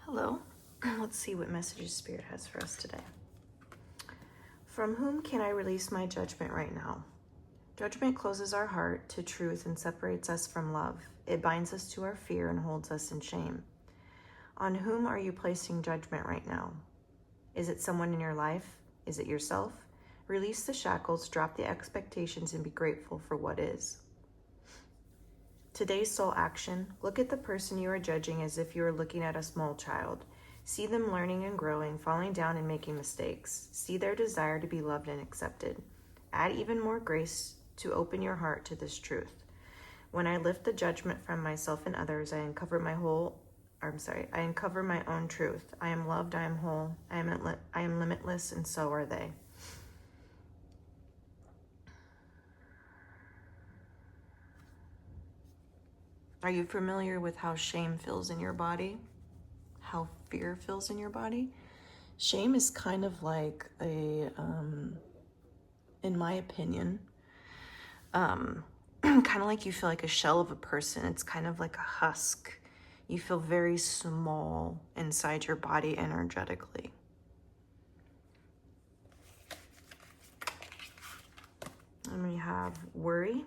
Hello. Let's see what messages Spirit has for us today. From whom can I release my judgment right now? Judgment closes our heart to truth and separates us from love. It binds us to our fear and holds us in shame. On whom are you placing judgment right now? Is it someone in your life? Is it yourself? Release the shackles, drop the expectations, and be grateful for what is. Today's soul action: look at the person you are judging as if you were looking at a small child. See them learning and growing, falling down and making mistakes. See their desire to be loved and accepted. Add even more grace to open your heart to this truth. When I lift the judgment from myself and others, I uncover my own truth. I am loved, I am whole, I am limitless, and so are they. Are you familiar with how shame feels in your body? How fear feels in your body? Shame is kind of like a, in my opinion, kind of like you feel like a shell of a person. It's kind of like a husk. You feel very small inside your body energetically. And we have worry.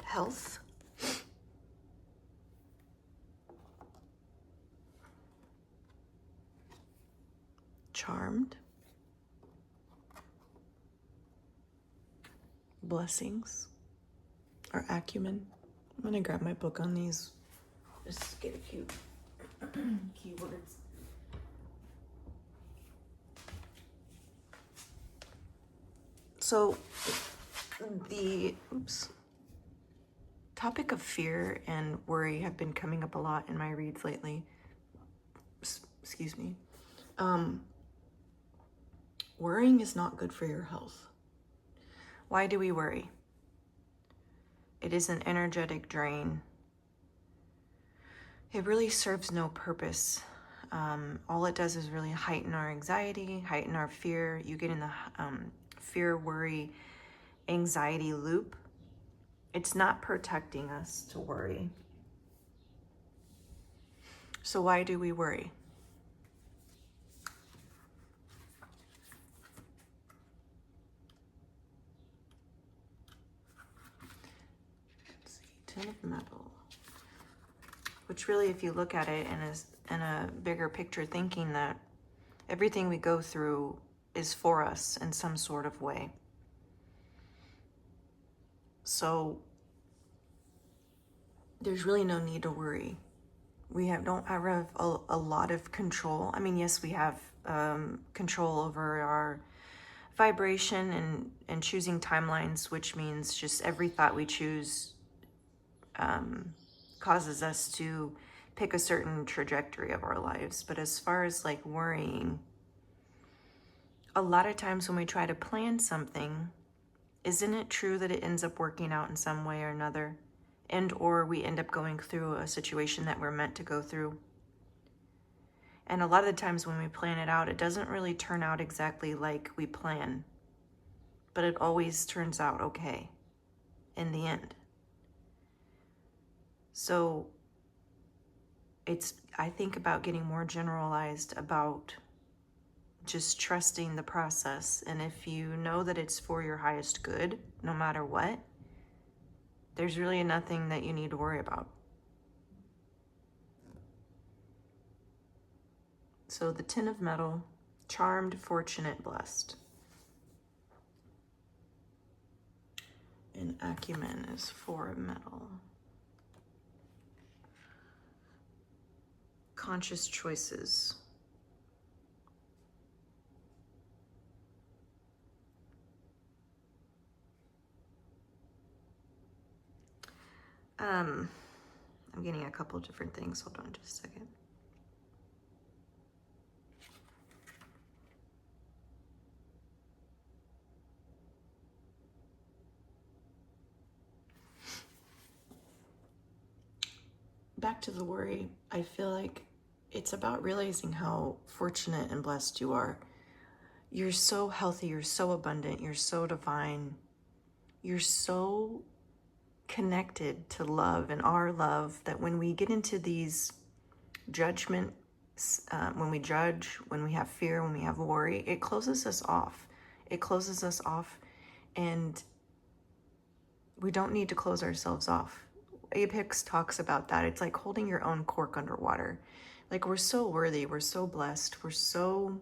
Health. Charmed. Blessings. Or acumen. I'm going to grab my book on these. Just get a few keywords. So the topic of fear and worry have been coming up a lot in my reads lately. Excuse me. Worrying is not good for your health. Why do we worry? It is an energetic drain. It really serves no purpose. All it does is really heighten our anxiety, heighten our fear. You get in the fear, worry, anxiety loop. It's not protecting us to worry. So why do we worry? Let's see, Ten of Metal. Which really, if you look at it in a bigger picture, thinking that everything we go through is for us in some sort of way. So there's really no need to worry. We don't have a lot of control. I mean, yes, we have control over our vibration and choosing timelines, which means just every thought we choose causes us to pick a certain trajectory of our lives. But as far as like worrying, a lot of times when we try to plan something, isn't it true that it ends up working out in some way or another? And or we end up going through a situation that we're meant to go through. And a lot of the times when we plan it out, it doesn't really turn out exactly like we plan. But it always turns out okay in the end. So I think about getting more generalized about just trusting the process. And if you know that it's for your highest good, no matter what, there's really nothing that you need to worry about. So the Ten of Metal, charmed, fortunate, blessed. And acumen is Four of Metal. Conscious choices. I'm getting a couple of different things. Hold on just a second. Back to the worry, I feel like it's about realizing how fortunate and blessed you are. You're so healthy, you're so abundant, you're so divine, you're so connected to love and our love that when we get into these judgments, when we judge, when we have fear, when we have worry, it closes us off. It closes us off, and we don't need to close ourselves off. Abe Hicks talks about that. It's like holding your own cork underwater. Like, we're so worthy, we're so blessed, we're so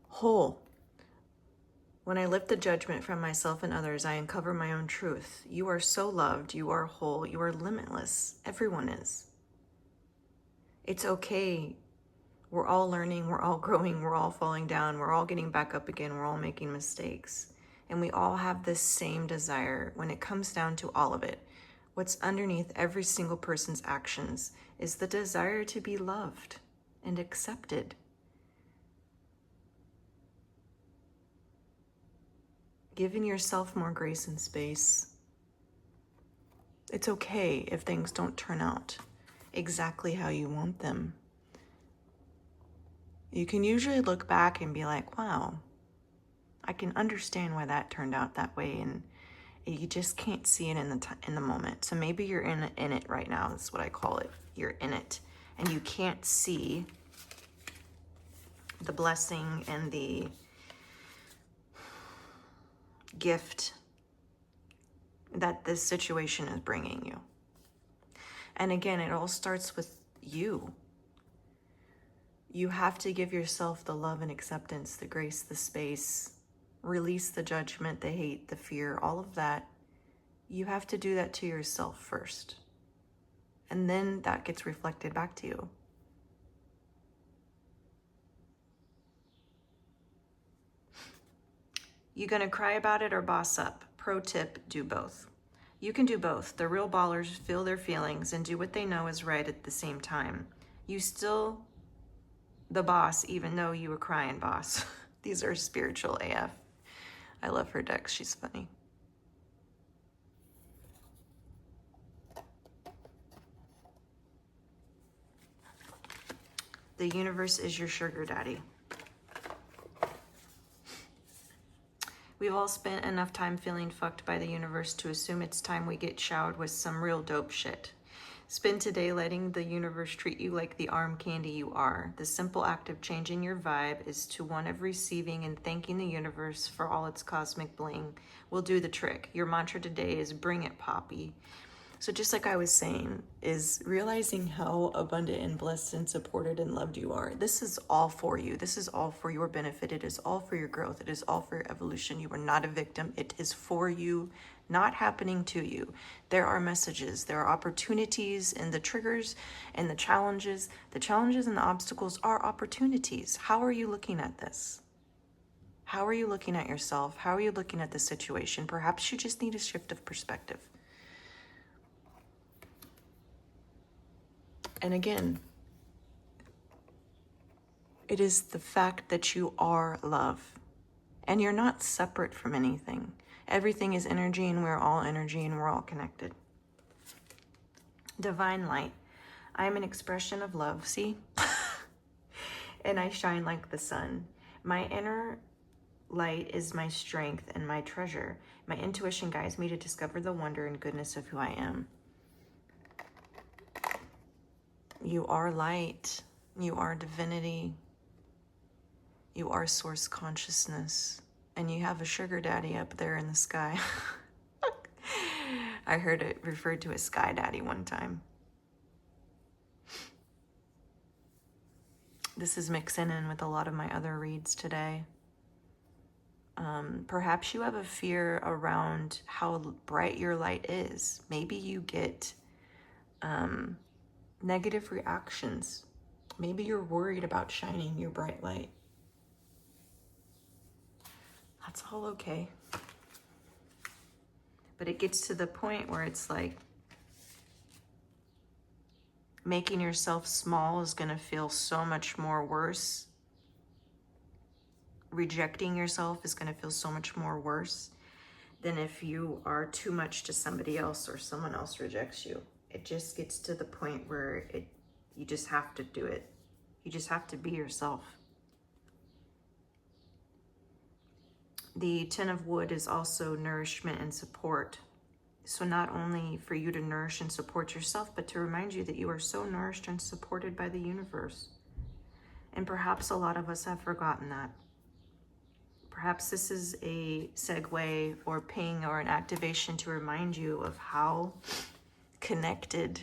whole. When I lift the judgment from myself and others, I uncover my own truth. You are so loved, you are whole, you are limitless. Everyone is. It's okay. We're all learning, we're all growing, we're all falling down, we're all getting back up again, we're all making mistakes. And we all have this same desire when it comes down to all of it. What's underneath every single person's actions is the desire to be loved and accepted. Giving yourself more grace and space. It's okay if things don't turn out exactly how you want them. You can usually look back and be like, wow, I can understand why that turned out that way, and you just can't see it in the moment. So maybe you're in it right now. That's what I call it. You're in it, and you can't see the blessing and the gift that this situation is bringing you. And again, it all starts with you. You have to give yourself the love and acceptance, the grace, the space, release the judgment, the hate, the fear, all of that. You have to do that to yourself first. And then that gets reflected back to you. You gonna cry about it or boss up? Pro tip, do both. You can do both. The real ballers feel their feelings and do what they know is right at the same time. You still the boss, even though you were crying, boss. These are spiritual AF. I love her decks. She's funny. The universe is your sugar daddy. We've all spent enough time feeling fucked by the universe to assume it's time we get showered with some real dope shit. Spend today letting the universe treat you like the arm candy you are. The simple act of changing your vibe is to one of receiving and thanking the universe for all its cosmic bling will do the trick. Your mantra today is bring it, Poppy. So just like I was saying, is realizing how abundant and blessed and supported and loved you are. This is all for you. This is all for your benefit. It is all for your growth. It is all for your evolution. You are not a victim. It is for you, not happening to you. There are messages. There are opportunities and the triggers and the challenges. The challenges and the obstacles are opportunities. How are you looking at this? How are you looking at yourself? How are you looking at the situation? Perhaps you just need a shift of perspective. And again, it is the fact that you are love and you're not separate from anything. Everything is energy and we're all energy and we're all connected. Divine light. I am an expression of love, see? And I shine like the sun. My inner light is my strength and my treasure. My intuition guides me to discover the wonder and goodness of who I am. You are light. You are divinity. You are source consciousness. And you have a sugar daddy up there in the sky. I heard it referred to as sky daddy one time. This is mixing in with a lot of my other reads today. Perhaps you have a fear around how bright your light is. Maybe you get negative reactions. Maybe you're worried about shining your bright light. That's all okay. But it gets to the point where it's like making yourself small is going to feel so much more worse. Rejecting yourself is going to feel so much more worse than if you are too much to somebody else or someone else rejects you. It just gets to the point where you just have to do it. You just have to be yourself. The Ten of Wood is also nourishment and support. So not only for you to nourish and support yourself, but to remind you that you are so nourished and supported by the universe. And perhaps a lot of us have forgotten that. Perhaps this is a segue or ping or an activation to remind you of how connected,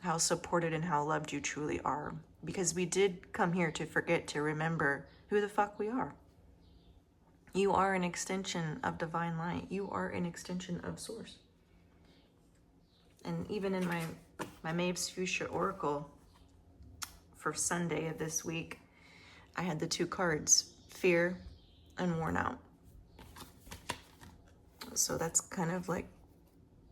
how supported, and how loved you truly are. Because we did come here to forget to remember who the fuck we are. You are an extension of divine light. You are an extension of source. And even in my Maive's Fuchsia Oracle for Sunday of this week, I had the two cards, fear and worn out. So that's kind of like,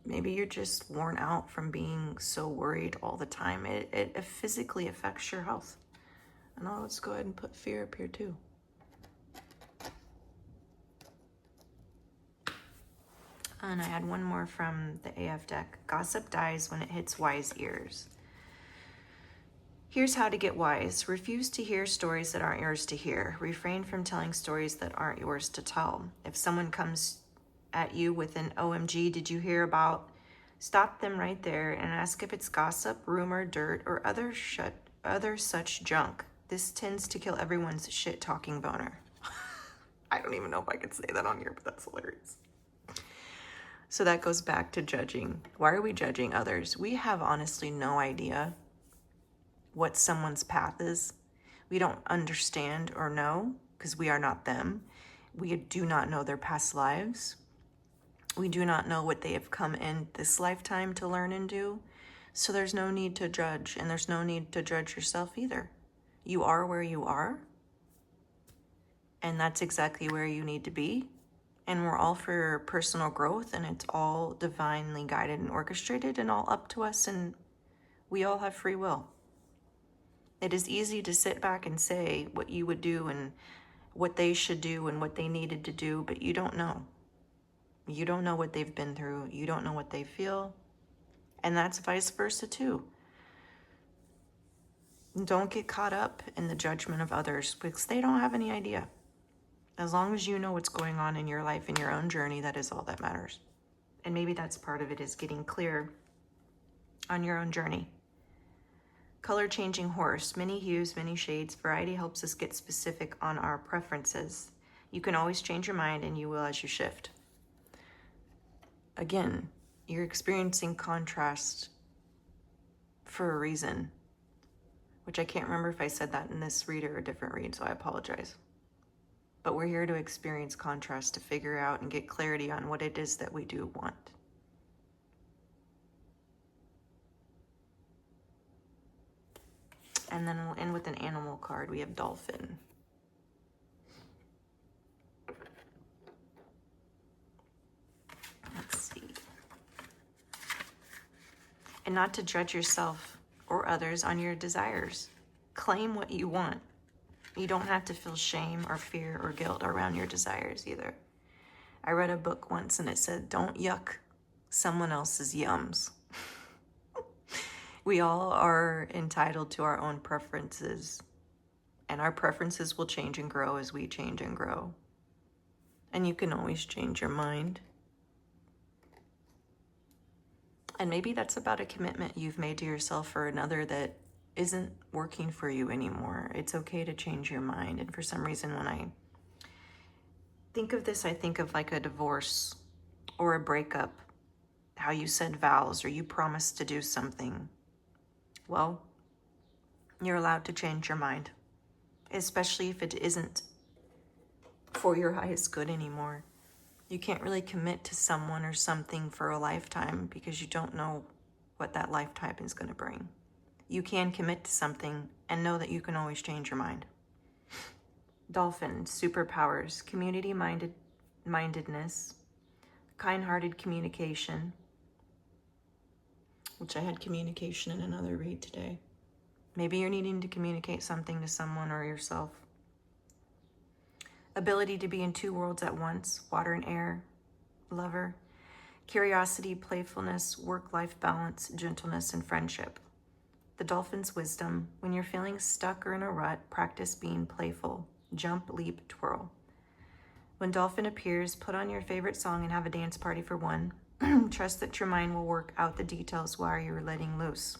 maybe you're just worn out from being so worried all the time. It physically affects your health. And let's go ahead and put fear up here too. And I had one more from the AF deck. Gossip dies when it hits wise ears. Here's how to get wise. Refuse to hear stories that aren't yours to hear. Refrain from telling stories that aren't yours to tell. If someone comes at you with an OMG, did you hear about? Stop them right there and ask if it's gossip, rumor, dirt, or other such junk. This tends to kill everyone's shit-talking boner. I don't even know if I could say that on here, but that's hilarious. So that goes back to judging. Why are we judging others? We have honestly no idea what someone's path is. We don't understand or know because we are not them. We do not know their past lives. We do not know what they have come in this lifetime to learn and do. So there's no need to judge, and there's no need to judge yourself either. You are where you are, and that's exactly where you need to be. And we're all for personal growth, and it's all divinely guided and orchestrated and all up to us, and we all have free will. It is easy to sit back and say what you would do and what they should do and what they needed to do, but you don't know. You don't know what they've been through. You don't know what they feel. And that's vice versa too. Don't get caught up in the judgment of others because they don't have any idea. As long as you know what's going on in your life, in your own journey, that is all that matters. And maybe that's part of it, is getting clear on your own journey. Color changing horse, many hues, many shades. Variety helps us get specific on our preferences. You can always change your mind, and you will as you shift. Again, you're experiencing contrast for a reason, which I can't remember if I said that in this read or a different read, so I apologize. But we're here to experience contrast, to figure out and get clarity on what it is that we do want. And then we'll end with an animal card. We have dolphin. Let's see. And not to judge yourself or others on your desires. Claim what you want. You don't have to feel shame or fear or guilt around your desires either. I read a book once and it said, don't yuck someone else's yums. We all are entitled to our own preferences, and our preferences will change and grow as we change and grow. And you can always change your mind. And maybe that's about a commitment you've made to yourself or another that isn't working for you anymore. It's okay to change your mind. And for some reason, when I think of this, I think of like a divorce or a breakup, how you said vows or you promised to do something. Well, you're allowed to change your mind, especially if it isn't for your highest good anymore. You can't really commit to someone or something for a lifetime because you don't know what that lifetime is going to bring. You can commit to something and know that you can always change your mind. Dolphin, superpowers, community-mindedness, kind-hearted communication, which I had communication in another read today. Maybe you're needing to communicate something to someone or yourself. Ability to be in two worlds at once, water and air, lover, curiosity, playfulness, work-life balance, gentleness, and friendship. The dolphin's wisdom, when you're feeling stuck or in a rut, practice being playful. Jump, leap, twirl. When dolphin appears, put on your favorite song and have a dance party for one. Trust that your mind will work out the details while you're letting loose.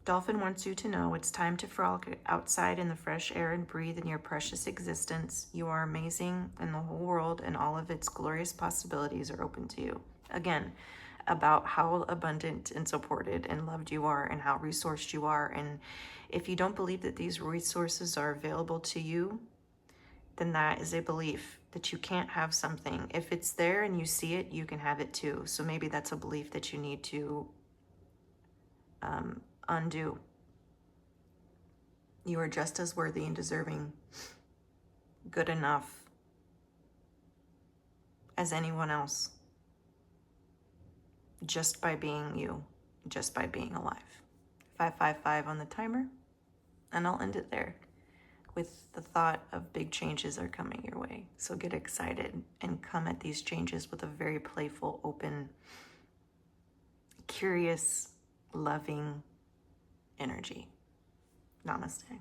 Dolphin wants you to know it's time to frolic outside in the fresh air and breathe in your precious existence. You are amazing, and the whole world and all of its glorious possibilities are open to you. Again, about how abundant and supported and loved you are and how resourced you are. And if you don't believe that these resources are available to you, then that is a belief that you can't have something. If it's there and you see it, you can have it too. So maybe that's a belief that you need to undo. You are just as worthy and deserving, good enough as anyone else, just by being you, just by being alive. 555 on the timer, and I'll end it there with the thought of big changes are coming your way. So get excited and come at these changes with a very playful, open, curious, loving energy. Namaste.